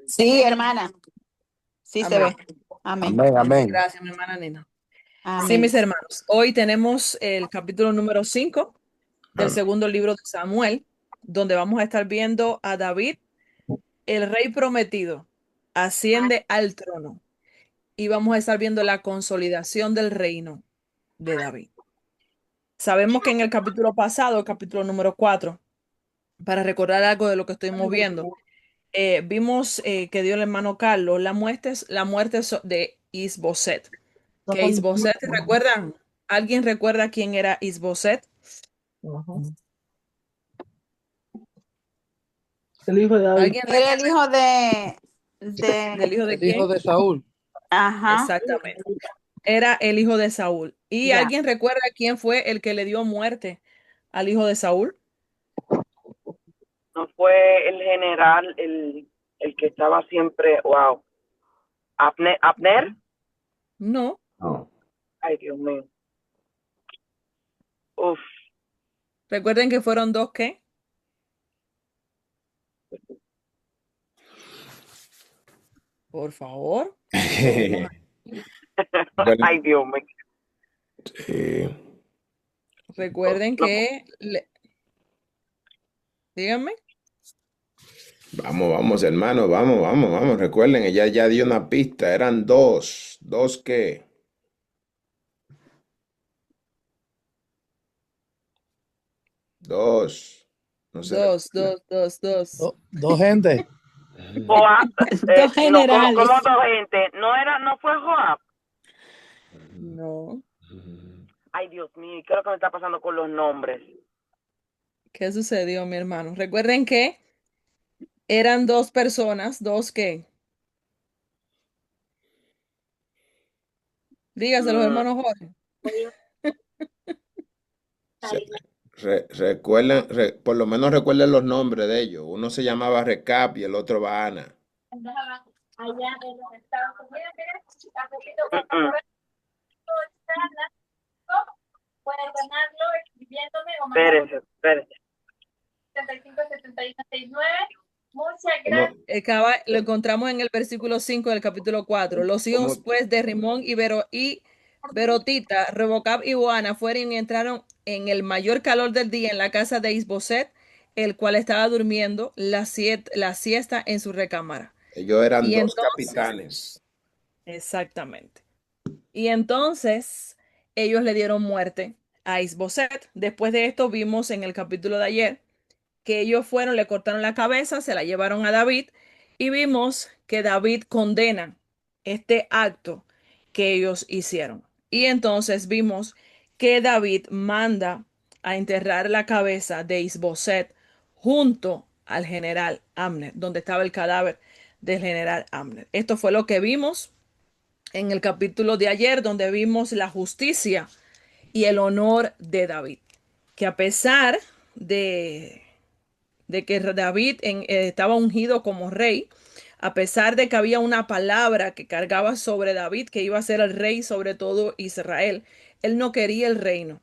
Sí, hermana, sí se ve. Amén. Amén. Amén, amén. Gracias, mi hermana Nina. Sí, Amén. mis hermanos, hoy tenemos el capítulo número 5 del Amén. segundo libro de Samuel, donde vamos a estar viendo a David, el rey prometido, asciende al trono y vamos a estar viendo la consolidación del reino de David. Sabemos que en el capítulo pasado, el capítulo número 4, para recordar algo de lo que estuvimos viendo, vimos que dio el hermano Carlos la muerte de Isboset. Que Isboset, ¿recuerdan? ¿Alguien recuerda quién era Isboset? El hijo de David. ¿Alguien Era el recuerda hijo de, del hijo de El hijo quién? de Saúl. ajá. Exactamente. Era el hijo de Saúl. ¿Y Ya. alguien recuerda quién fue el que le dio muerte al hijo de Saúl? No fue el general, el que estaba siempre, wow, Abner. No. No. Ay, Dios mío. Uf, Recuerden que fueron dos, ¿qué? Por favor, todos Bueno, ay, Dios mío. eh, recuerden No, que, díganme, vamos, vamos, hermano, vamos, vamos, vamos. Recuerden, ella ya dio una pista. Eran dos. ¿Dos qué? Dos. No se dos, recuerda. dos, dos, dos. Dos gente. Joab, Dos no, como generales. dos gente. No fue Joab. No. Ay, Dios mío, ¿qué es lo que me está pasando con los nombres? ¿Qué sucedió, mi hermano? Recuerden que eran dos personas, dos qué. Dígaselo, Mm, hermano Jorge. Se- recuerden, por lo menos recuerden los nombres de ellos. Uno se llamaba Recap y el otro Baana. mm, mm. Espérense, espérense. ¿Cómo, Lo encontramos en el versículo 5 del capítulo 4. Los hijos, cómo? pues, de Rimón y Berotita, Rebocab y Boana fueron y entraron en el mayor calor del día en la casa de Isboset, el cual estaba durmiendo la siesta en su recámara. Ellos eran Y dos entonces, capitanes. exactamente. Y entonces ellos le dieron muerte a Isboset. Después de esto vimos en el capítulo de ayer que ellos fueron, le cortaron la cabeza, se la llevaron a David y vimos que David condena este acto que ellos hicieron. Y entonces vimos que David manda a enterrar la cabeza de Isboset junto al general Amner, donde estaba el cadáver del general Amner. Esto fue lo que vimos en el capítulo de ayer, donde vimos la justicia y el honor de David, que a pesar de que David estaba ungido como rey, a pesar de que había una palabra que cargaba sobre David, que iba a ser el rey sobre todo Israel, él no quería el reino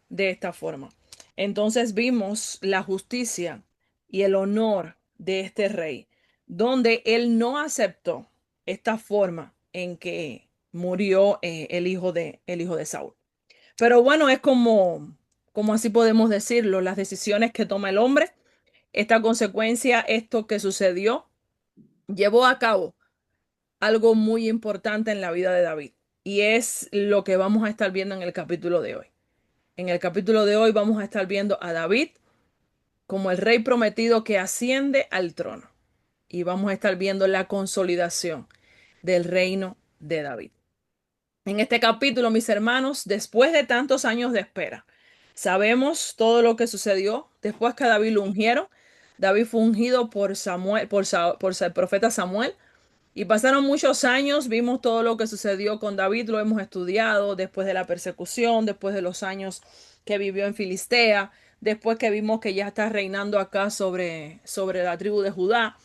de esta forma. Entonces vimos la justicia y el honor de este rey, donde él no aceptó esta forma en que murió el hijo de Saúl. Pero bueno, es como así podemos decirlo, las decisiones que toma el hombre, esta consecuencia, esto que sucedió, llevó a cabo algo muy importante en la vida de David. Y es lo que vamos a estar viendo en el capítulo de hoy. En el capítulo de hoy vamos a estar viendo a David como el rey prometido que asciende al trono. Y vamos a estar viendo la consolidación del reino de David. En este capítulo, mis hermanos, después de tantos años de espera, sabemos todo lo que sucedió después que David lo ungieron. David fue ungido por Samuel, por el profeta Samuel, y pasaron muchos años, vimos todo lo que sucedió con David, lo hemos estudiado después de la persecución, después de los años que vivió en Filistea, después que vimos que ya está reinando acá sobre la tribu de Judá.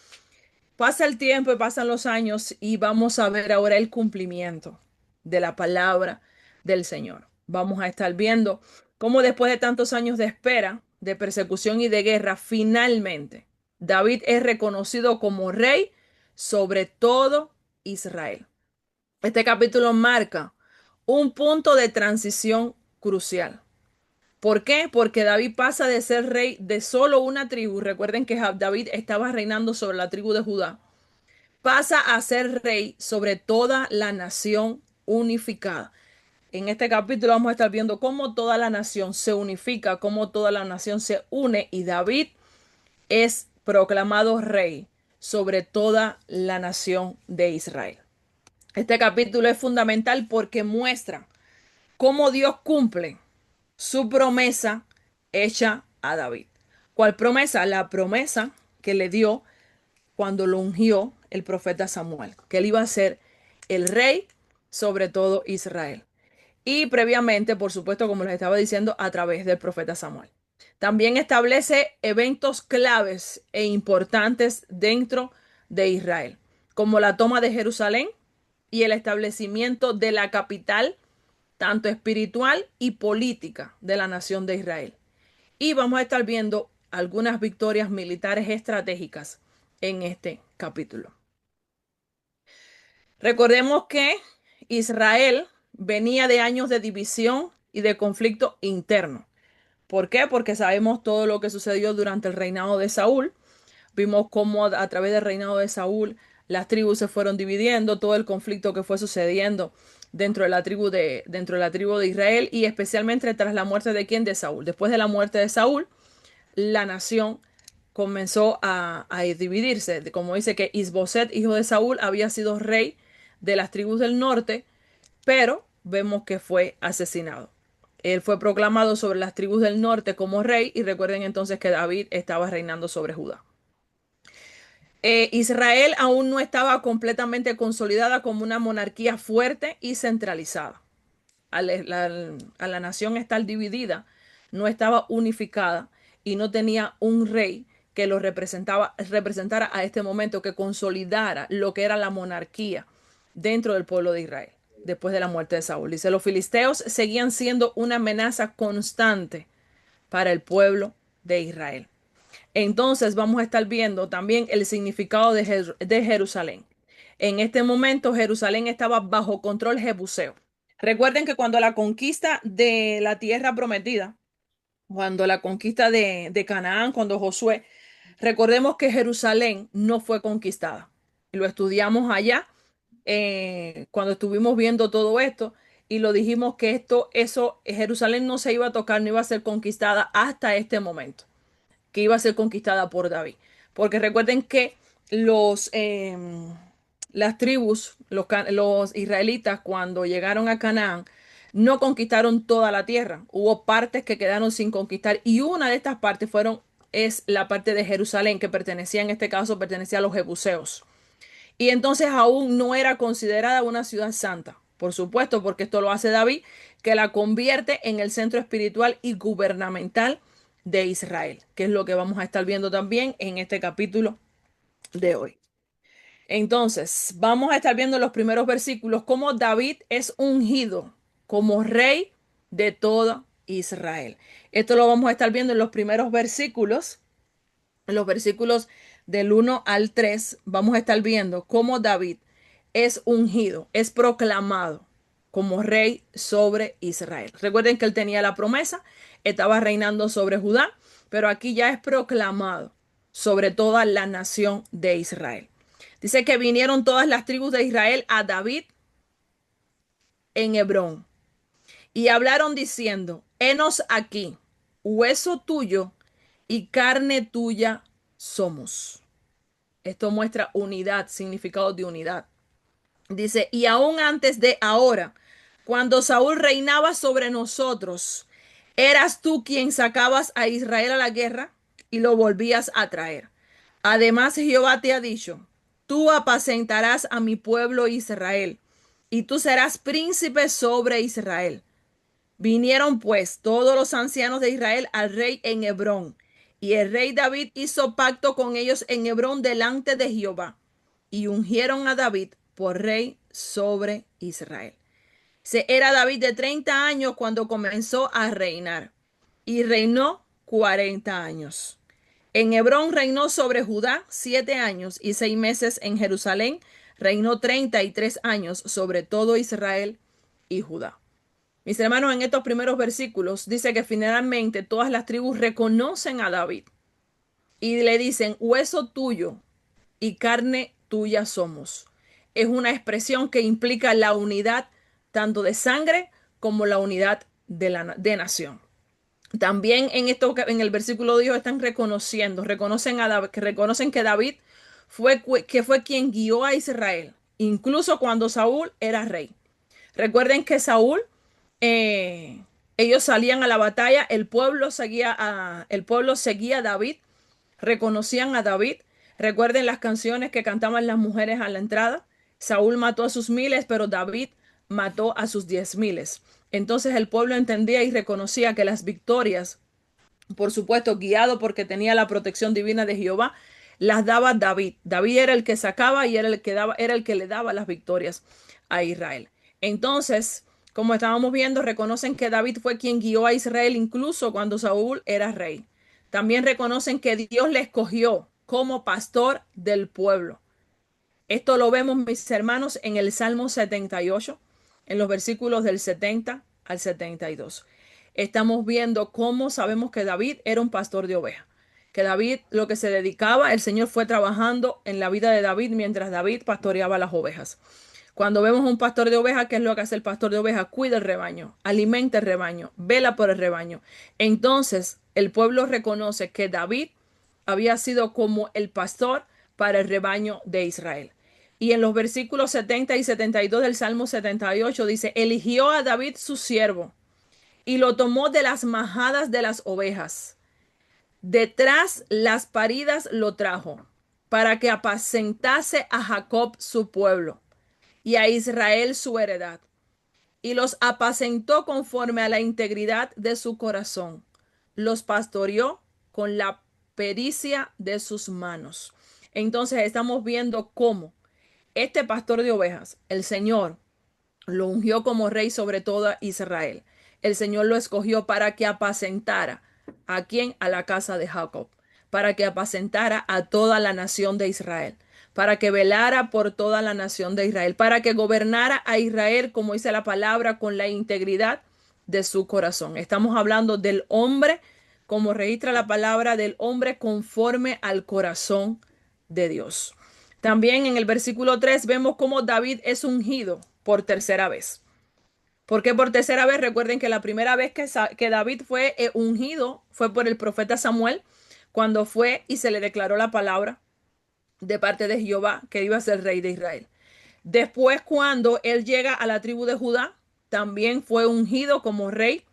Pasa el tiempo y pasan los años y vamos a ver ahora el cumplimiento de la palabra del Señor. Vamos a estar viendo cómo después de tantos años de espera, de persecución y de guerra, finalmente David es reconocido como rey sobre todo Israel. Este capítulo marca un punto de transición crucial. ¿Por qué? Porque David pasa de ser rey de solo una tribu. Recuerden que David estaba reinando sobre la tribu de Judá. Pasa a ser rey sobre toda la nación unificada. En este capítulo vamos a estar viendo cómo toda la nación se unifica, cómo toda la nación se une y David es proclamado rey sobre toda la nación de Israel. Este capítulo es fundamental porque muestra cómo Dios cumple su promesa hecha a David. ¿Cuál promesa? La promesa que le dio cuando lo ungió el profeta Samuel, que él iba a ser el rey sobre todo Israel. Y previamente, por supuesto, como les estaba diciendo, a través del profeta Samuel. También establece eventos claves e importantes dentro de Israel, como la toma de Jerusalén y el establecimiento de la capital, tanto espiritual y política, de la nación de Israel. Y vamos a estar viendo algunas victorias militares estratégicas en este capítulo. Recordemos que Israel venía de años de división y de conflicto interno. ¿Por qué? Porque sabemos todo lo que sucedió durante el reinado de Saúl. Vimos cómo a través del reinado de Saúl las tribus se fueron dividiendo, todo el conflicto que fue sucediendo dentro de la tribu de Israel y especialmente tras la muerte de quién, de Saúl. Después de la muerte de Saúl, la nación comenzó a dividirse. Como dice que Isboset, hijo de Saúl, había sido rey de las tribus del norte, pero vemos que fue asesinado. Él fue proclamado sobre las tribus del norte como rey y recuerden entonces que David estaba reinando sobre Judá. Israel aún no estaba completamente consolidada como una monarquía fuerte y centralizada. A la nación estar dividida, no estaba unificada y no tenía un rey que lo representara a este momento, que consolidara lo que era la monarquía dentro del pueblo de Israel después de la muerte de Saúl. Dice, los filisteos seguían siendo una amenaza constante para el pueblo de Israel. Entonces vamos a estar viendo también el significado de Jerusalén. En este momento Jerusalén estaba bajo control jebuseo. Recuerden que cuando la conquista de la tierra prometida, cuando la conquista de Canaán, cuando Josué, recordemos que Jerusalén no fue conquistada. Y lo estudiamos allá cuando estuvimos viendo todo esto y lo dijimos que Jerusalén no se iba a tocar, no iba a ser conquistada hasta este momento, que iba a ser conquistada por David. Porque recuerden que las tribus, los israelitas, cuando llegaron a Canaán, no conquistaron toda la tierra. Hubo partes que quedaron sin conquistar y una de estas partes es la parte de Jerusalén, que pertenecía, en este caso, pertenecía a los jebuseos. Y entonces aún no era considerada una ciudad santa. Por supuesto, porque esto lo hace David, que la convierte en el centro espiritual y gubernamental de Israel, que es lo que vamos a estar viendo también en este capítulo de hoy. Entonces, vamos a estar viendo en los primeros versículos cómo David es ungido como rey de todo Israel. Esto lo vamos a estar viendo en los primeros versículos, en los versículos del 1 al 3, vamos a estar viendo cómo David es ungido, es proclamado como rey sobre Israel. Recuerden que él tenía la promesa, estaba reinando sobre Judá, pero aquí ya es proclamado sobre toda la nación de Israel. Dice que vinieron todas las tribus de Israel a David en Hebrón y hablaron diciendo, henos aquí, hueso tuyo y carne tuya somos. Esto muestra unidad, significado de unidad. Dice, y aún antes de ahora, cuando Saúl reinaba sobre nosotros, eras tú quien sacabas a Israel a la guerra y lo volvías a traer. Además, Jehová te ha dicho, tú apacentarás a mi pueblo Israel, y tú serás príncipe sobre Israel. Vinieron pues todos los ancianos de Israel al rey en Hebrón, y el rey David hizo pacto con ellos en Hebrón delante de Jehová, y ungieron a David por rey sobre Israel. Era David de 30 años cuando comenzó a reinar, y reinó 40 años. En Hebrón reinó sobre Judá 7 años y 6 meses. En Jerusalén reinó 33 años sobre todo Israel y Judá. Mis hermanos, en estos primeros versículos dice que finalmente todas las tribus reconocen a David y le dicen, hueso tuyo y carne tuya somos. Es una expresión que implica la unidad tanto de sangre como la unidad de nación. También en el versículo 10 están reconocen que David fue quien guió a Israel, incluso cuando Saúl era rey. Recuerden que Saúl, ellos salían a la batalla, el pueblo seguía a David, reconocían a David. Recuerden las canciones que cantaban las mujeres a la entrada. Saúl mató a sus miles, pero David mató a sus 10,000. Entonces el pueblo entendía y reconocía que las victorias, por supuesto, guiado porque tenía la protección divina de Jehová, las daba David. David era el que sacaba y era el que le daba las victorias a Israel. Entonces, como estábamos viendo, reconocen que David fue quien guió a Israel incluso cuando Saúl era rey. También reconocen que Dios le escogió como pastor del pueblo. Esto lo vemos, mis hermanos, en el Salmo 78, en los versículos del 70 al 72. Estamos viendo cómo sabemos que David era un pastor de ovejas. Que David, lo que se dedicaba, el Señor fue trabajando en la vida de David mientras David pastoreaba las ovejas. Cuando vemos un pastor de ovejas, ¿qué es lo que hace el pastor de ovejas? Cuida el rebaño, alimenta el rebaño, vela por el rebaño. Entonces, el pueblo reconoce que David había sido como el pastor para el rebaño de Israel. Y en los versículos 70 y 72 del Salmo 78 dice, eligió a David su siervo y lo tomó de las majadas de las ovejas. Detrás las paridas lo trajo para que apacentase a Jacob su pueblo y a Israel su heredad. Y los apacentó conforme a la integridad de su corazón. Los pastoreó con la pericia de sus manos. Entonces estamos viendo cómo este pastor de ovejas, el Señor, lo ungió como rey sobre toda Israel. El Señor lo escogió para que apacentara a quien, a la casa de Jacob, para que apacentara a toda la nación de Israel, para que velara por toda la nación de Israel, para que gobernara a Israel, como dice la palabra, con la integridad de su corazón. Estamos hablando del hombre, como registra la palabra, del hombre conforme al corazón de Dios. También en el versículo 3 vemos cómo David es ungido por tercera vez. ¿Por qué por tercera vez? Recuerden que la primera vez que David fue ungido fue por el profeta Samuel, cuando fue y se le declaró la palabra de parte de Jehová que iba a ser rey de Israel. Después, cuando él llega a la tribu de Judá, también fue ungido como rey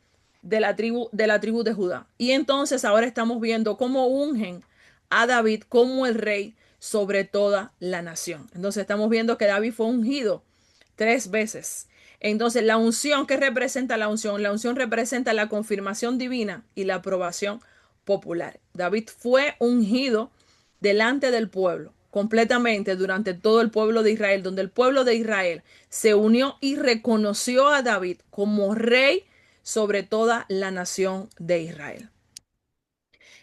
de la tribu de Judá. Y entonces ahora estamos viendo cómo ungen a David como el rey sobre toda la nación. Entonces estamos viendo que David fue ungido 3 veces. Entonces la unción, ¿qué representa la unción? La unción representa la confirmación divina y la aprobación popular. David fue ungido delante del pueblo, completamente durante todo el pueblo de Israel, donde el pueblo de Israel se unió y reconoció a David como rey sobre toda la nación de Israel.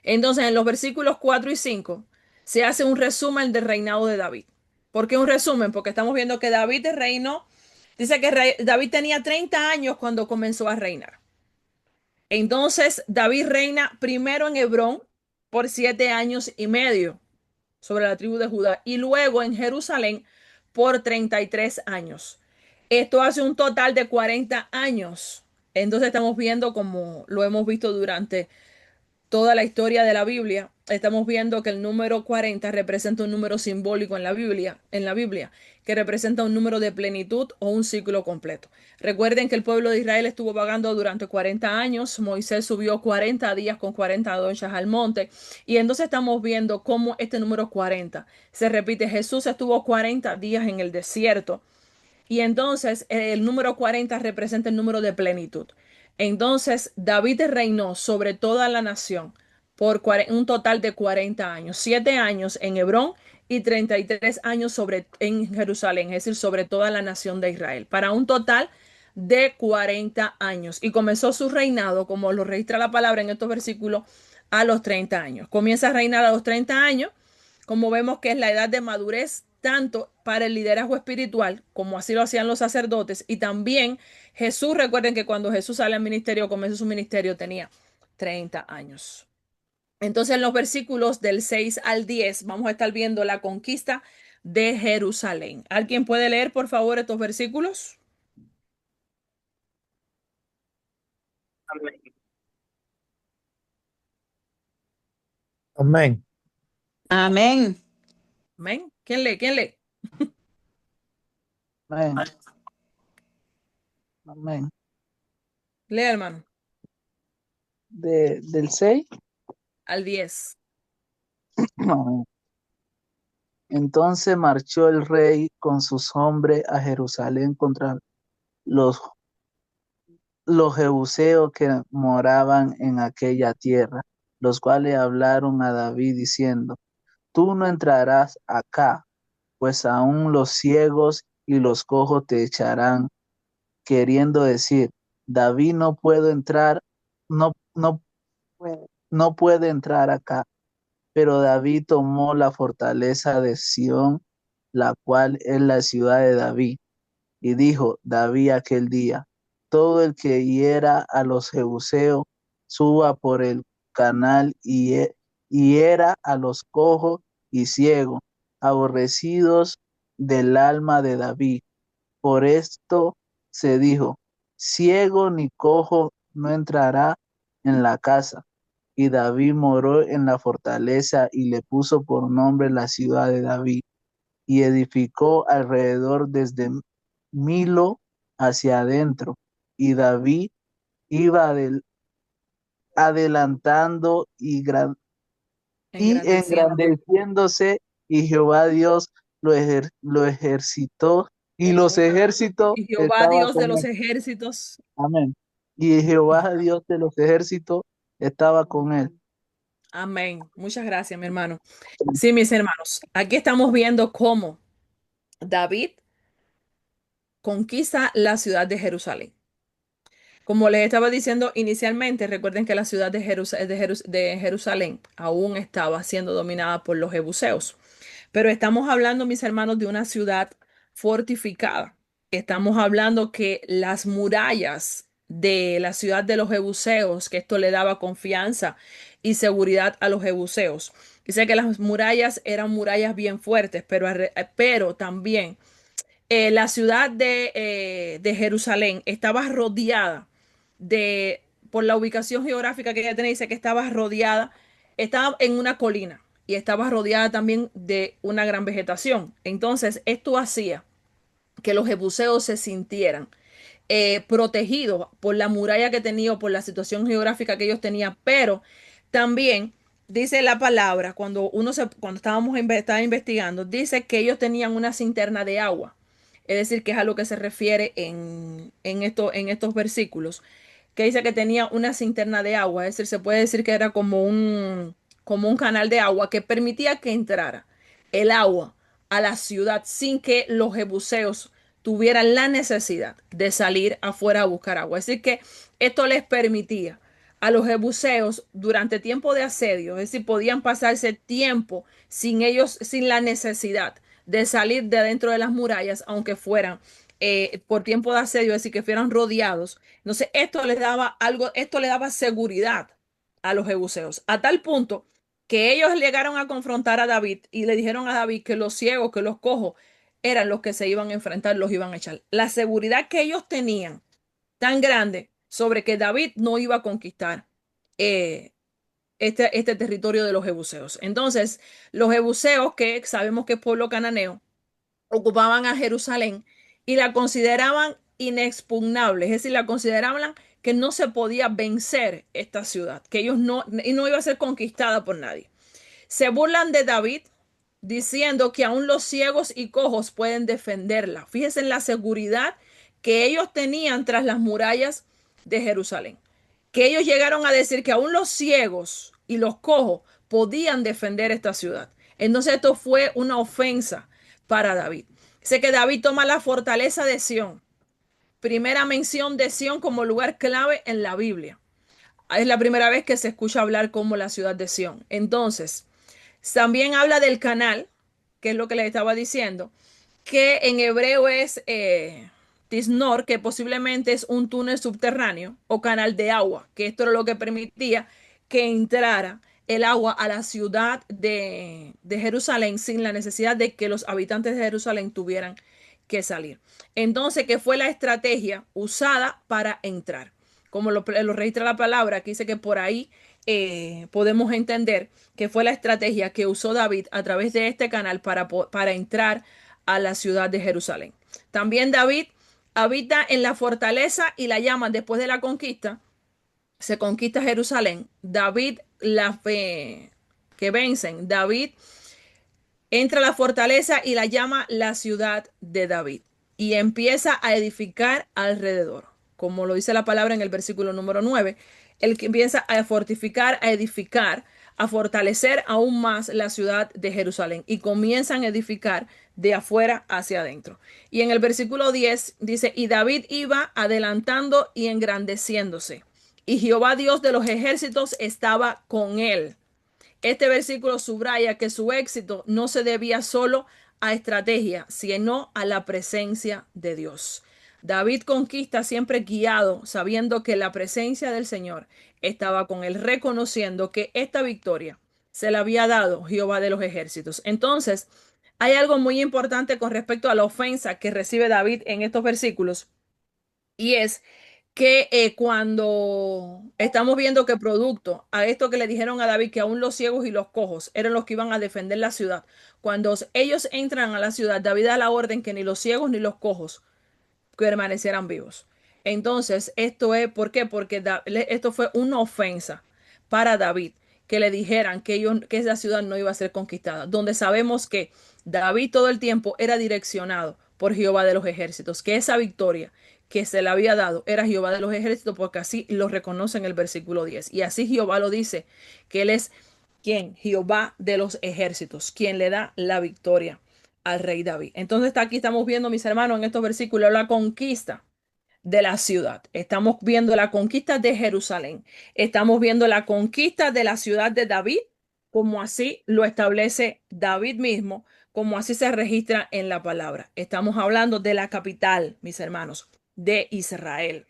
Entonces en los versículos 4 y 5 se hace un resumen del reinado de David. ¿Por qué un resumen? Porque estamos viendo que David reinó. Dice que David tenía 30 años cuando comenzó a reinar. Entonces David reina primero en Hebrón por 7 años y medio sobre la tribu de Judá y luego en Jerusalén por 33 años. Esto hace un total de 40 años. Entonces estamos viendo, como lo hemos visto durante toda la historia de la Biblia, estamos viendo que el número 40 representa un número simbólico en la Biblia, que representa un número de plenitud o un ciclo completo. Recuerden que el pueblo de Israel estuvo vagando durante 40 años. Moisés subió 40 días con 40 noches al monte. Y entonces estamos viendo cómo este número 40 se repite. Jesús estuvo 40 días en el desierto. Y entonces el número 40 representa el número de plenitud. Entonces David reinó sobre toda la nación por un total de 40 años, 7 años en Hebrón y 33 años en Jerusalén, es decir, sobre toda la nación de Israel, para un total de 40 años. Y comenzó su reinado, como lo registra la palabra en estos versículos, a los 30 años. Comienza a reinar a los 30 años, como vemos que es la edad de madurez tanto para el liderazgo espiritual, como así lo hacían los sacerdotes, y también Jesús, recuerden que cuando Jesús sale al ministerio, comenzó su ministerio, tenía 30 años. Entonces, en los versículos del 6 al 10, vamos a estar viendo la conquista de Jerusalén. ¿Alguien puede leer, por favor, estos versículos? Amén. Amén. Amén. Amén. ¿Quién lee? ¿Quién lee? Amén. Amén. Lee, hermano. Del 6. Al 10. Amén. Entonces marchó el rey con sus hombres a Jerusalén contra los, los jebuseos que moraban en aquella tierra, los cuales hablaron a David diciendo: Tú no entrarás acá, pues aún los ciegos y los cojos te echarán, queriendo decir: David no puedo entrar, no no puede entrar acá. Pero David tomó la fortaleza de Sión, la cual es la ciudad de David, y dijo David aquel día: Todo el que hiera a los jebuseos suba por el canal y hiera a los cojos y ciegos, aborrecidos del alma de David. Por esto se dijo: ciego ni cojo no entrará en la casa. Y David moró en la fortaleza y le puso por nombre la ciudad de David, y edificó alrededor desde Milo hacia adentro. Y David iba adelantando y Engrandeciendo. engrandeciéndose, y Jehová Dios lo ejercitó, y los ejércitos Y Jehová, estaban Dios de con los él. ejércitos. Amén. Y Jehová Dios de los ejércitos estaba con él. Amén. Muchas gracias, mi hermano. Sí, mis hermanos, aquí estamos viendo cómo David conquista la ciudad de Jerusalén. Como les estaba diciendo inicialmente, recuerden que la ciudad de Jerusalén aún estaba siendo dominada por los jebuseos. Pero estamos hablando, mis hermanos, de una ciudad fortificada. Estamos hablando que las murallas de la ciudad de los jebuseos, que esto le daba confianza y seguridad a los jebuseos. Dice que las murallas eran murallas bien fuertes, pero también la ciudad de Jerusalén estaba rodeada de, por la ubicación geográfica que ella tenía, dice que estaba rodeada, estaba en una colina y estaba rodeada también de una gran vegetación. Entonces, esto hacía que los jebuseos se sintieran protegidos por la muralla que tenía o por la situación geográfica que ellos tenían, pero también dice la palabra, cuando estaba investigando, dice que ellos tenían una cisterna de agua. Es decir, que es a lo que se refiere en estos versículos, que dice que tenía una cisterna de agua, es decir, se puede decir que era como un canal de agua que permitía que entrara el agua a la ciudad sin que los jebuseos tuvieran la necesidad de salir afuera a buscar agua. Es decir, que esto les permitía a los jebuseos durante tiempo de asedio, es decir, podían pasarse tiempo sin la necesidad de salir de dentro de las murallas, aunque fueran por tiempo de asedio, es decir, que fueran rodeados. Entonces, esto le daba seguridad a los jebuseos, a tal punto que ellos llegaron a confrontar a David y le dijeron a David que los ciegos, que los cojos, eran los que se iban a enfrentar, los iban a echar. La seguridad que ellos tenían tan grande sobre que David no iba a conquistar eh, este territorio de los jebuseos. Entonces, los jebuseos, que sabemos que es pueblo cananeo, ocupaban a Jerusalén y la consideraban inexpugnable, es decir, la consideraban que no se podía vencer esta ciudad, que ellos no iba a ser conquistada por nadie. Se burlan de David diciendo que aún los ciegos y cojos pueden defenderla. Fíjense en la seguridad que ellos tenían tras las murallas de Jerusalén. Que ellos llegaron a decir que aún los ciegos y los cojos podían defender esta ciudad. Entonces esto fue una ofensa para David. Sé que David toma la fortaleza de Sión. Primera mención de Sión como lugar clave en la Biblia. Es la primera vez que se escucha hablar como la ciudad de Sión. Entonces, también habla del canal, que es lo que les estaba diciendo, que en hebreo es Tisnor, que posiblemente es un túnel subterráneo o canal de agua, que esto era lo que permitía que entrara el agua a la ciudad de Jerusalén sin la necesidad de que los habitantes de Jerusalén tuvieran que salir. Entonces, ¿qué fue la estrategia usada para entrar? Como lo registra la palabra, que dice que por ahí podemos entender que fue la estrategia que usó David a través de este canal para entrar a la ciudad de Jerusalén. También David habita en la fortaleza y la llaman después de la conquista. Se conquista Jerusalén. David que vencen. David entra a la fortaleza y la llama la ciudad de David y empieza a edificar alrededor. Como lo dice la palabra en el versículo número 9, él que empieza a fortificar, a edificar, a fortalecer aún más la ciudad de Jerusalén y comienzan a edificar de afuera hacia adentro. Y en el versículo 10 dice, y David iba adelantando y engrandeciéndose, y Jehová Dios de los ejércitos estaba con él. Este versículo subraya que su éxito no se debía solo a estrategia, sino a la presencia de Dios. David conquista siempre guiado, sabiendo que la presencia del Señor estaba con él, reconociendo que esta victoria se la había dado Jehová de los ejércitos. Entonces, hay algo muy importante con respecto a la ofensa que recibe David en estos versículos, y es que cuando estamos viendo que producto a esto que le dijeron a David, que aún los ciegos y los cojos eran los que iban a defender la ciudad, cuando ellos entran a la ciudad, David da la orden que ni los ciegos ni los cojos permanecieran vivos. Entonces, esto es, ¿por qué? Porque esto fue una ofensa para David, que le dijeran que esa ciudad no iba a ser conquistada, donde sabemos que David todo el tiempo era direccionado por Jehová de los ejércitos, que esa victoria que se le había dado era Jehová de los ejércitos, porque así lo reconoce en el versículo 10. Y así Jehová lo dice, que él es quien, Jehová de los ejércitos, quien le da la victoria al rey David. Entonces aquí estamos viendo, mis hermanos, en estos versículos, la conquista de la ciudad. Estamos viendo la conquista de Jerusalén. Estamos viendo la conquista de la ciudad de David, como así lo establece David mismo, como así se registra en la palabra. Estamos hablando de la capital, mis hermanos, de Israel,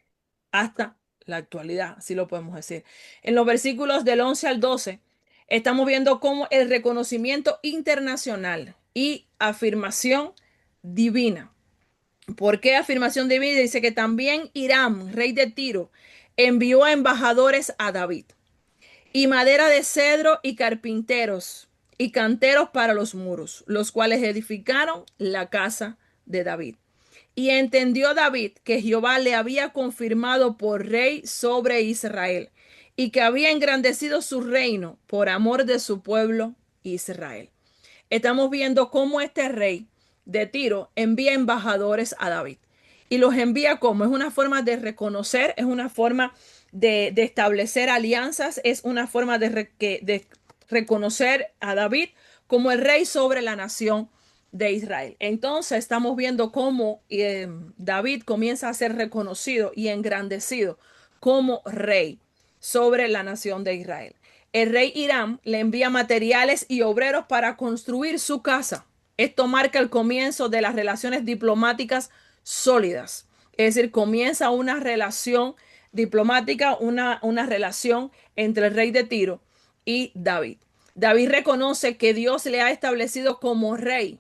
hasta la actualidad, así lo podemos decir. En los versículos del 11 al 12, estamos viendo cómo el reconocimiento internacional y afirmación divina. ¿Por qué afirmación divina? Dice que también Hiram, rey de Tiro, envió a embajadores a David, y madera de cedro y carpinteros y canteros para los muros, los cuales edificaron la casa de David. Y entendió David que Jehová le había confirmado por rey sobre Israel y que había engrandecido su reino por amor de su pueblo Israel. Estamos viendo cómo este rey de Tiro envía embajadores a David. Y los envía como es una forma de reconocer, es una forma de establecer alianzas, es una forma de reconocer a David como el rey sobre la nación de Israel. Entonces estamos viendo cómo David comienza a ser reconocido y engrandecido como rey sobre la nación de Israel. El rey Hiram le envía materiales y obreros para construir su casa. Esto marca el comienzo de las relaciones diplomáticas sólidas. Es decir, comienza una relación diplomática, una relación entre el rey de Tiro y David. David reconoce que Dios le ha establecido como rey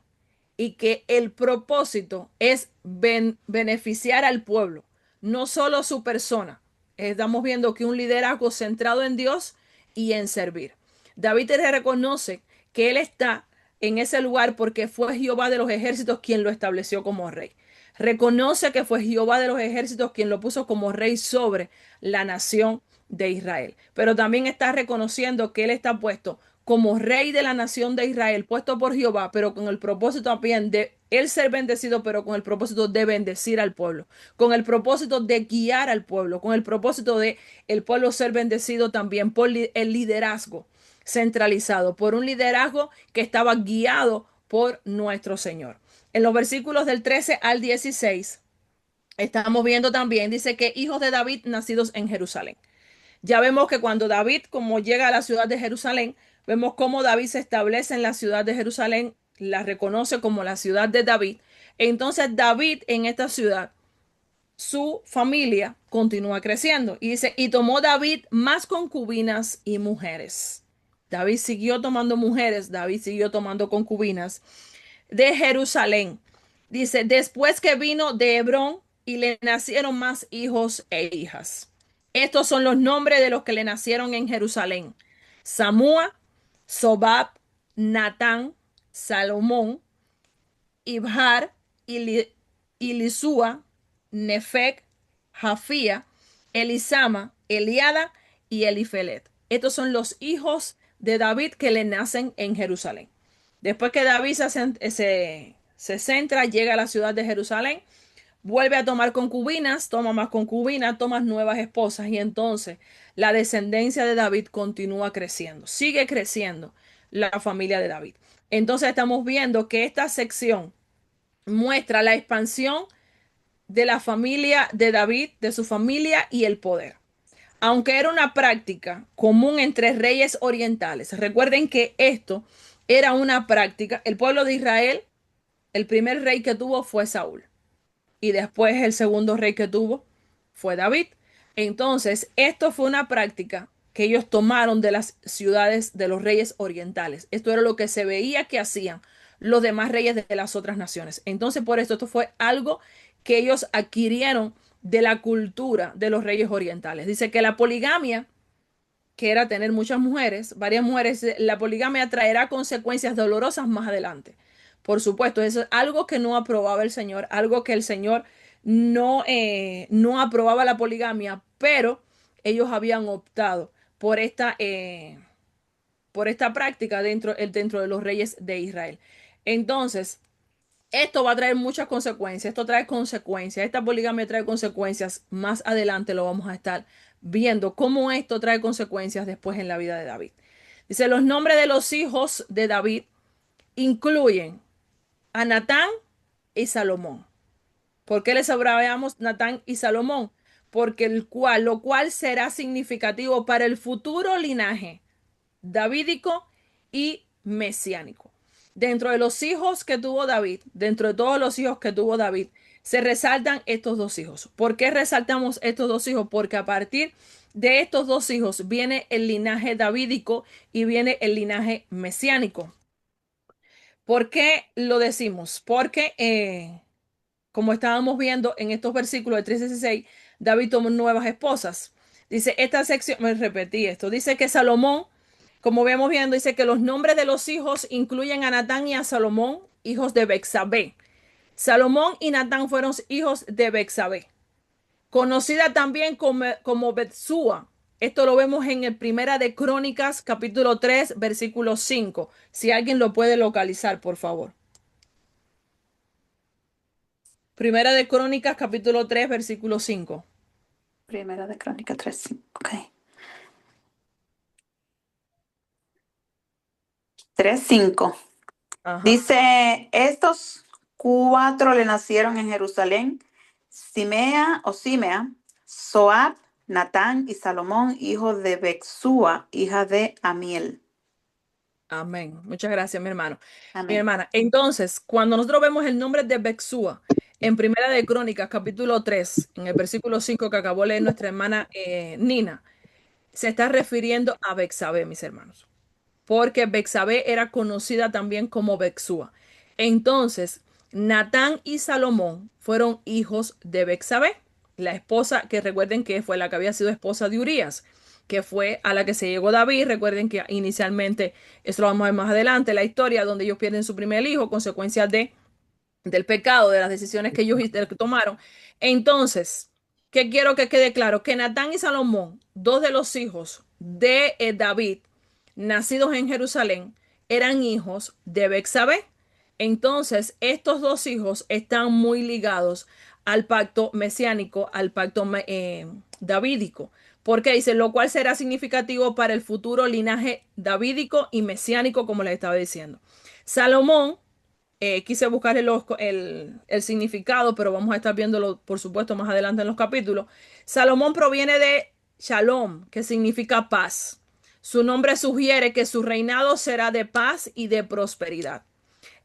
y que el propósito es beneficiar al pueblo, no solo su persona. Estamos viendo que un liderazgo centrado en Dios y en servir. David reconoce que él está en ese lugar porque fue Jehová de los ejércitos quien lo estableció como rey. Reconoce que fue Jehová de los ejércitos quien lo puso como rey sobre la nación de Israel. Pero también está reconociendo que él está puesto como rey de la nación de Israel, puesto por Jehová, pero con el propósito también de él ser bendecido, pero con el propósito de bendecir al pueblo, con el propósito de guiar al pueblo, con el propósito de el pueblo ser bendecido también por el liderazgo centralizado, por un liderazgo que estaba guiado por nuestro Señor. En los versículos del 13 al 16, estamos viendo también, dice que hijos de David nacidos en Jerusalén. Ya vemos que cuando David, como llega a la ciudad de Jerusalén, vemos cómo David se establece en la ciudad de Jerusalén, la reconoce como la ciudad de David. Entonces David en esta ciudad, su familia continúa creciendo. Y dice, y tomó David más concubinas y mujeres. David siguió tomando mujeres, David siguió tomando concubinas de Jerusalén. Dice, después que vino de Hebrón y le nacieron más hijos e hijas. Estos son los nombres de los que le nacieron en Jerusalén: Samúa, Sobab, Natán, Salomón, Ibhar, Elisúa, Nefec, Jafía, Elisama, Eliada y Elifelet. Estos son los hijos de David que le nacen en Jerusalén. Después que David se centra, llega a la ciudad de Jerusalén, vuelve a tomar concubinas, toma más concubinas, toma nuevas esposas y entonces la descendencia de David continúa creciendo, sigue creciendo la familia de David. Entonces estamos viendo que esta sección muestra la expansión de la familia de David, de su familia y el poder. Aunque era una práctica común entre reyes orientales, recuerden que esto era una práctica. El pueblo de Israel, el primer rey que tuvo fue Saúl y después el segundo rey que tuvo fue David. Entonces, esto fue una práctica que ellos tomaron de las ciudades de los reyes orientales. Esto era lo que se veía que hacían los demás reyes de las otras naciones. Entonces, por esto fue algo que ellos adquirieron de la cultura de los reyes orientales. Dice que la poligamia, que era tener muchas mujeres, varias mujeres, la poligamia traerá consecuencias dolorosas más adelante. Por supuesto, eso es algo que no aprobaba el Señor, algo que el Señor no aprobaba la poligamia, pero ellos habían optado por esta práctica dentro de los reyes de Israel. Entonces, esto va a traer muchas consecuencias, esto trae consecuencias, esta poligamia trae consecuencias, más adelante lo vamos a estar viendo cómo esto trae consecuencias después en la vida de David. Dice, los nombres de los hijos de David incluyen a Natán y Salomón. ¿Por qué les abreviamos Natán y Salomón? Porque lo cual será significativo para el futuro linaje davídico y mesiánico. Dentro de los hijos que tuvo David, dentro de todos los hijos que tuvo David, se resaltan estos dos hijos. ¿Por qué resaltamos estos dos hijos? Porque a partir de estos dos hijos viene el linaje davídico y viene el linaje mesiánico. ¿Por qué lo decimos? Porque, como estábamos viendo en estos versículos de 13 y 16, David tomó nuevas esposas. Dice, esta sección, me repetí esto, dice que Salomón, como vemos viendo, dice que los nombres de los hijos incluyen a Natán y a Salomón, hijos de Bexabé. Salomón y Natán fueron hijos de Bexabé, conocida también como Betsúa. Esto lo vemos en el Primera de Crónicas, capítulo 3, versículo 5. Si alguien lo puede localizar, por favor. Primera de Crónicas, capítulo 3, versículo 5. Primera de Crónica 3:5. Ok. 3:5. Ajá. Dice, estos 4 le nacieron en Jerusalén: Simea, Soab, Natán y Salomón, hijos de Bexúa, hija de Amiel. Amén. Muchas gracias, mi hermano. Amén. Mi hermana. Entonces, cuando nosotros vemos el nombre de Bexúa en Primera de Crónicas, capítulo 3, en el versículo 5 que acabó de leer nuestra hermana Nina, se está refiriendo a Bexabé, mis hermanos, porque Bexabé era conocida también como Bexúa. Entonces, Natán y Salomón fueron hijos de Bexabé, la esposa que recuerden que fue la que había sido esposa de Urías, que fue a la que se llegó David. Recuerden que inicialmente, esto lo vamos a ver más adelante, la historia donde ellos pierden su primer hijo, consecuencia del pecado, de las decisiones que ellos tomaron. Entonces, ¿qué quiero que quede claro? Que Natán y Salomón, dos de los hijos de David, nacidos en Jerusalén, eran hijos de Bexabé. Entonces, estos dos hijos están muy ligados al pacto mesiánico, al pacto davídico. Porque dice, lo cual será significativo para el futuro linaje davídico y mesiánico, como les estaba diciendo. Salomón, quise buscar el significado, pero vamos a estar viéndolo, por supuesto, más adelante en los capítulos. Salomón proviene de Shalom, que significa paz. Su nombre sugiere que su reinado será de paz y de prosperidad.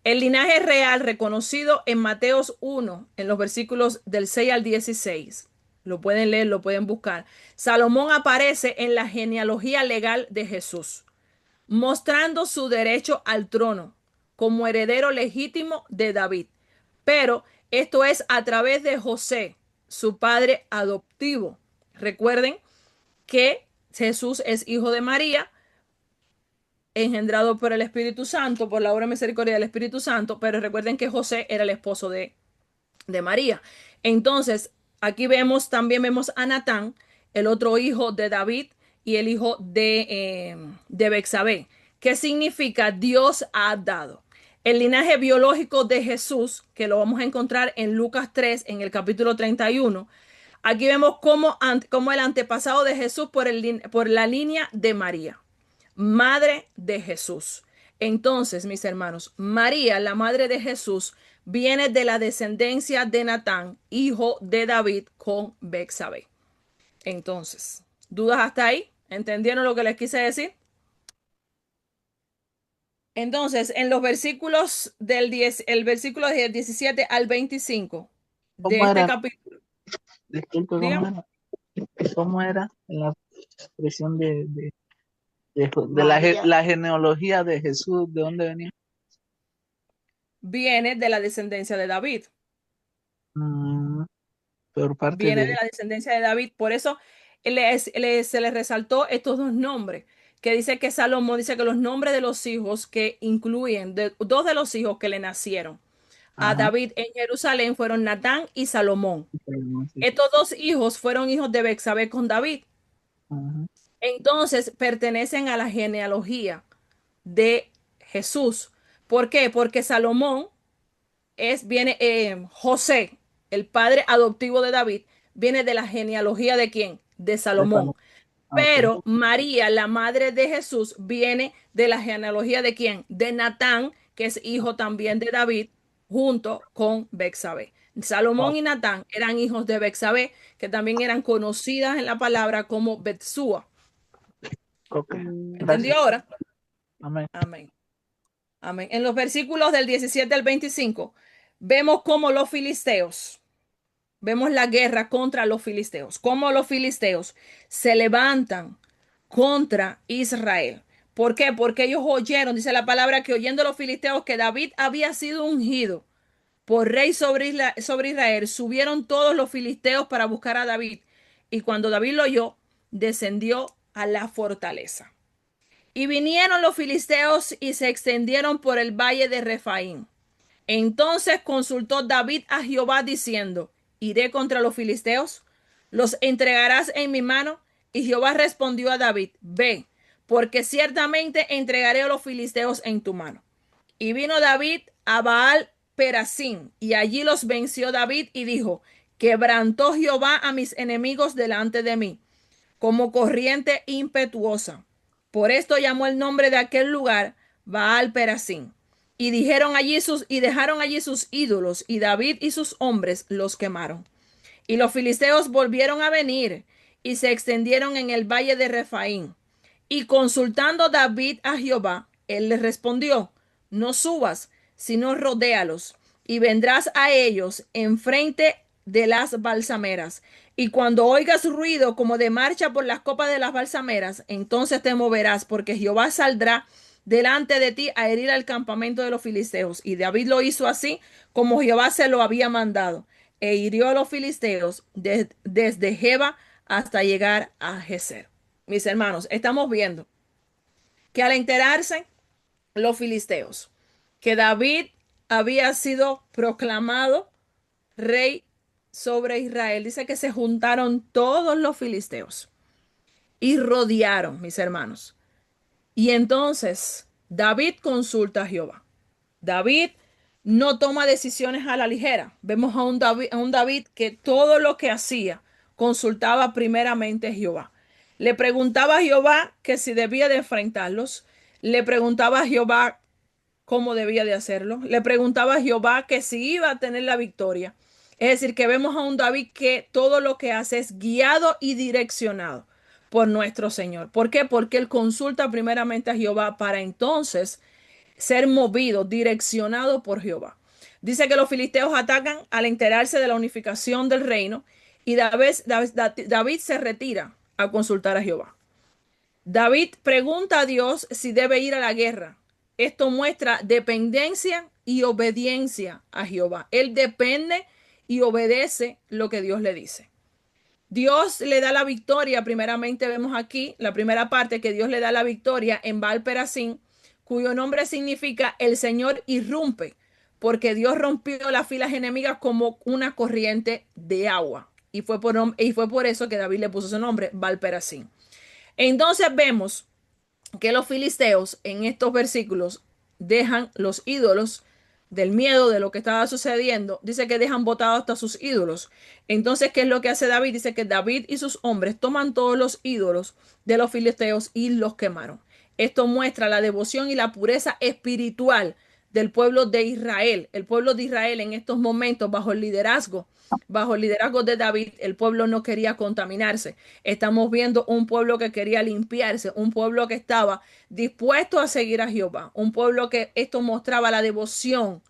El linaje real reconocido en Mateos 1, en los versículos del 6 al 16. Lo pueden leer, lo pueden buscar. Salomón aparece en la genealogía legal de Jesús, mostrando su derecho al trono como heredero legítimo de David. Pero esto es a través de José, su padre adoptivo. Recuerden que Jesús es hijo de María, engendrado por el Espíritu Santo, por la obra de misericordia del Espíritu Santo, pero recuerden que José era el esposo de María. Entonces, aquí también vemos a Natán, el otro hijo de David y el hijo de Bexabé. ¿Qué significa Dios ha dado? El linaje biológico de Jesús, que lo vamos a encontrar en Lucas 3, en el capítulo 31. Aquí vemos cómo el antepasado de Jesús por la línea de María, madre de Jesús. Entonces, mis hermanos, María, la madre de Jesús, viene de la descendencia de Natán, hijo de David, con Bexabé. Entonces, ¿dudas hasta ahí? ¿Entendieron lo que les quise decir? Entonces, en los versículos el versículo del 17 al 25 de ¿Cómo este era? capítulo, Disculpe, dígame, ¿cómo era en la expresión María. la genealogía de Jesús? ¿De dónde venía? viene de la descendencia de David. Mm, por parte Viene de de... la descendencia de David. Por eso se le resaltó estos dos nombres, que dice que Salomón dice que los nombres de los hijos que incluyen, dos de los hijos que le nacieron a Ajá. David en Jerusalén fueron Natán y Salomón. Sí. Estos dos hijos fueron hijos de Bexabé con David. Ajá. Entonces pertenecen a la genealogía de Jesús. ¿Por qué? Porque Salomón viene José, el padre adoptivo de David, viene de la genealogía de quién? De De Salomón. Salomón. Ok. Pero María, la madre de Jesús, viene de la genealogía de quién? De Natán, que es hijo también de David, junto con Bexabé. Salomón Ok. y Natán eran hijos de Bexabé, que también eran conocidas en la palabra como Betsúa. Ok. ¿Entendió Gracias. ahora? Amén. Amén. Amén. En los versículos del 17 al 25, vemos cómo los filisteos, vemos la guerra contra los filisteos, cómo los filisteos se levantan contra Israel. ¿Por qué? Porque ellos oyeron, dice la palabra, que oyendo los filisteos que David había sido ungido por rey sobre Israel, subieron todos los filisteos para buscar a David. Y cuando David lo oyó, descendió a la fortaleza. Y vinieron los filisteos y se extendieron por el valle de Refaín. Entonces consultó David a Jehová diciendo, ¿iré contra los filisteos? ¿Los entregarás en mi mano? Y Jehová respondió a David, ve, porque ciertamente entregaré a los filisteos en tu mano. Y vino David a Baal Perasín, y allí los venció David y dijo, quebrantó Jehová a mis enemigos delante de mí, como corriente impetuosa. Por esto llamó el nombre de aquel lugar Baal Perasín. Y dejaron allí sus ídolos, y David y sus hombres los quemaron. Y los filisteos volvieron a venir y se extendieron en el valle de Refaín. Y consultando David a Jehová, él le respondió, no subas, sino rodéalos, y vendrás a ellos enfrente de las balsameras. Y cuando oigas ruido como de marcha por las copas de las balsameras, entonces te moverás, porque Jehová saldrá delante de ti a herir al campamento de los filisteos. Y David lo hizo así como Jehová se lo había mandado, e hirió a los filisteos desde Jeba hasta llegar a Geser. Mis hermanos, estamos viendo que al enterarse los filisteos que David había sido proclamado rey sobre Israel, dice que se juntaron todos los filisteos y rodearon, mis hermanos. Y entonces David consulta a Jehová. David no toma decisiones a la ligera. Vemos a un David que todo lo que hacía consultaba primeramente a Jehová. Le preguntaba a Jehová que si debía de enfrentarlos. Le preguntaba a Jehová cómo debía de hacerlo. Le preguntaba a Jehová que si iba a tener la victoria. Es decir, que vemos a un David que todo lo que hace es guiado y direccionado por nuestro Señor. ¿Por qué? Porque él consulta primeramente a Jehová para entonces ser movido, direccionado por Jehová. Dice que los filisteos atacan al enterarse de la unificación del reino y David se retira a consultar a Jehová. David pregunta a Dios si debe ir a la guerra. Esto muestra dependencia y obediencia a Jehová. Él depende y obedece lo que Dios le dice. Dios le da la victoria. Primeramente vemos aquí la primera parte, que Dios le da la victoria en Baal-Perasín, cuyo nombre significa el Señor irrumpe, porque Dios rompió las filas enemigas como una corriente de agua. Y fue por eso que David le puso su nombre, Baal-Perasín. Entonces vemos que los filisteos en estos versículos dejan los ídolos del miedo de lo que estaba sucediendo. Dice que dejan botados hasta sus ídolos. Entonces, ¿qué es lo que hace David? Dice que David y sus hombres toman todos los ídolos de los filisteos y los quemaron. Esto muestra la devoción y la pureza espiritual del pueblo de Israel. El pueblo de Israel en estos momentos, bajo el liderazgo de David, el pueblo no quería contaminarse. Estamos viendo un pueblo que quería limpiarse, un pueblo que estaba dispuesto a seguir a Jehová, un pueblo que esto mostraba la devoción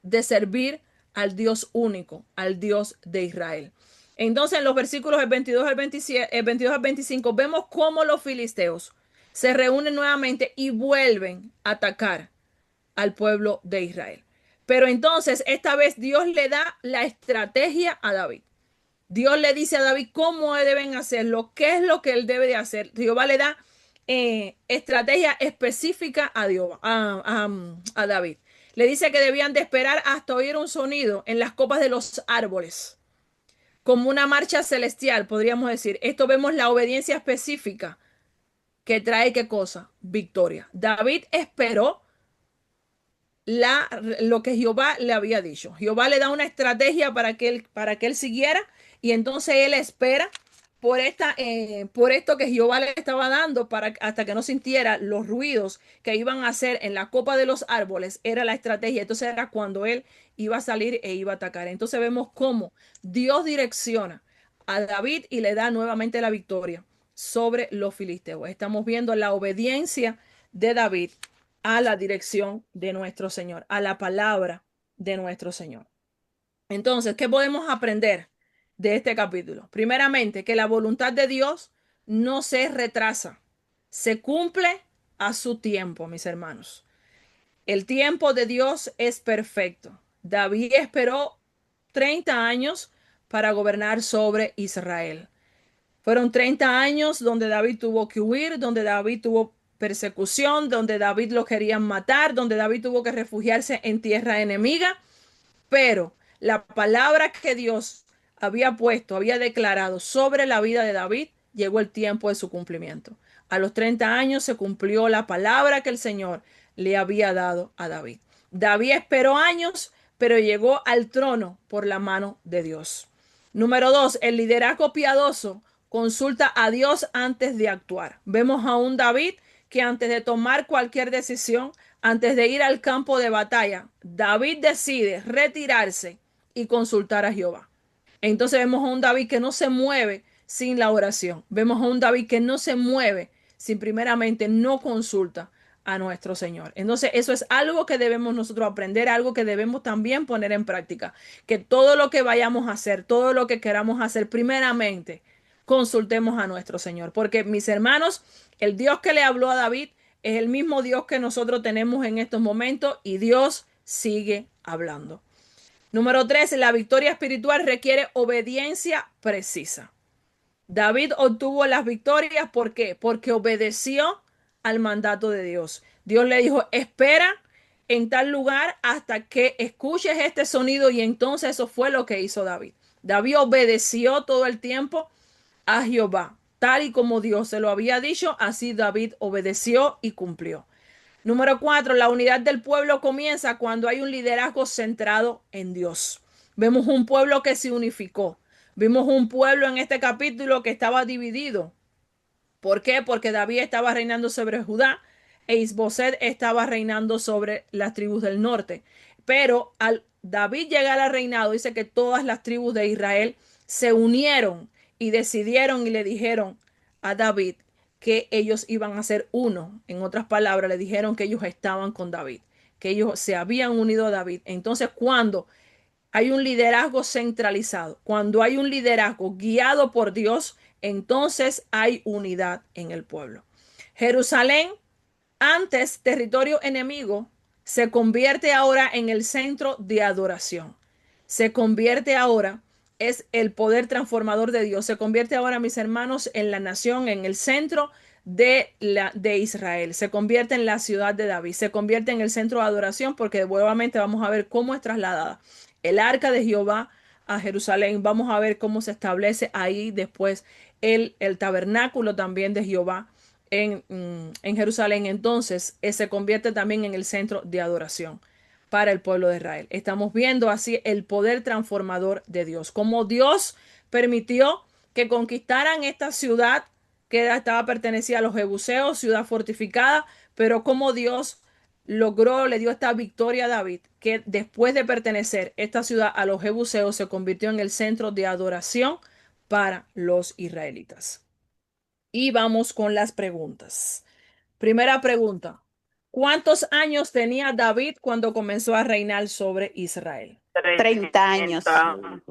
de servir al Dios único, al Dios de Israel. Entonces, en los versículos del 22 al 27, el 22 al 25, vemos cómo los filisteos se reúnen nuevamente y vuelven a atacar al pueblo de Israel. Pero entonces, esta vez Dios le da la estrategia a David. Dios le dice a David cómo deben hacerlo, qué es lo que él debe de hacer. Jehová le da estrategia específica a David. Le dice que debían de esperar hasta oír un sonido en las copas de los árboles, como una marcha celestial, podríamos decir. Esto vemos la obediencia específica que trae, ¿qué cosa? Victoria. David esperó lo que Jehová le había dicho. Jehová le da una estrategia para que él siguiera, y entonces él espera por esto que Jehová le estaba dando hasta que no sintiera los ruidos que iban a hacer en la copa de los árboles. Era la estrategia. Entonces era cuando él iba a salir e iba a atacar. Entonces vemos cómo Dios direcciona a David y le da nuevamente la victoria sobre los filisteos. Estamos viendo la obediencia de David a la dirección de nuestro Señor, a la palabra de nuestro Señor. Entonces, ¿qué podemos aprender de este capítulo? Primeramente, que la voluntad de Dios no se retrasa, se cumple a su tiempo, mis hermanos. El tiempo de Dios es perfecto. David esperó 30 años para gobernar sobre Israel. Fueron 30 años donde David tuvo que huir, donde David tuvo persecución, donde David lo querían matar, donde David tuvo que refugiarse en tierra enemiga, pero la palabra que Dios había declarado sobre la vida de David, llegó el tiempo de su cumplimiento. A los 30 años se cumplió la palabra que el Señor le había dado a David. David esperó años, pero llegó al trono por la mano de Dios. Número 2, el liderazgo piadoso consulta a Dios antes de actuar. Vemos a un David que antes de tomar cualquier decisión, antes de ir al campo de batalla, David decide retirarse y consultar a Jehová. Entonces vemos a un David que no se mueve sin la oración. Vemos a un David que no se mueve sin primeramente no consulta a nuestro Señor. Entonces eso es algo que debemos nosotros aprender, algo que debemos también poner en práctica. Que todo lo que vayamos a hacer, todo lo que queramos hacer, primeramente consultemos a nuestro Señor. Porque, mis hermanos, el Dios que le habló a David es el mismo Dios que nosotros tenemos en estos momentos, y Dios sigue hablando. Número 3, la victoria espiritual requiere obediencia precisa. David obtuvo las victorias, ¿por qué? Porque obedeció al mandato de Dios. Dios le dijo, espera en tal lugar hasta que escuches este sonido, y entonces eso fue lo que hizo David. David obedeció todo el tiempo a Jehová, tal y como Dios se lo había dicho, así David obedeció y cumplió. Número 4, la unidad del pueblo comienza cuando hay un liderazgo centrado en Dios. Vemos un pueblo que se unificó. Vimos un pueblo en este capítulo que estaba dividido. ¿Por qué? Porque David estaba reinando sobre Judá e Isboset estaba reinando sobre las tribus del norte. Pero al David llegar al reinado, dice que todas las tribus de Israel se unieron y decidieron y le dijeron a David que ellos iban a ser uno. En otras palabras, le dijeron que ellos estaban con David, que ellos se habían unido a David. Entonces, cuando hay un liderazgo centralizado, cuando hay un liderazgo guiado por Dios, entonces hay unidad en el pueblo. Jerusalén, antes territorio enemigo, se convierte ahora en el centro de adoración. Se convierte ahora, es el poder transformador de Dios. Se convierte ahora, mis hermanos, en la nación, en el centro de Israel. Se convierte en la ciudad de David. Se convierte en el centro de adoración porque nuevamente vamos a ver cómo es trasladada el arca de Jehová a Jerusalén. Vamos a ver cómo se establece ahí después el tabernáculo también de Jehová en Jerusalén. Entonces se convierte también en el centro de adoración para el pueblo de Israel. Estamos viendo así el poder transformador de Dios, como Dios permitió que conquistaran esta ciudad que estaba pertenecía a los jebuseos, ciudad fortificada, pero como Dios logró, le dio esta victoria a David, que después de pertenecer esta ciudad a los jebuseos se convirtió en el centro de adoración para los israelitas. Y vamos con las preguntas. Primera pregunta. ¿Cuántos años tenía David cuando comenzó a reinar sobre Israel? 30 años. 30.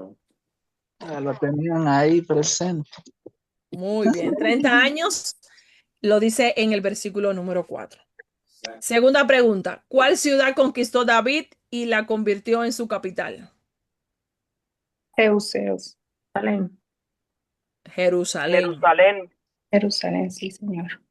Lo tenían ahí presente. Muy bien, 30 años, lo dice en el versículo número 4. Segunda pregunta. ¿Cuál ciudad conquistó David y la convirtió en su capital? Euseos. Jerusalén. Jerusalén. Jerusalén. Jerusalén, sí, señor.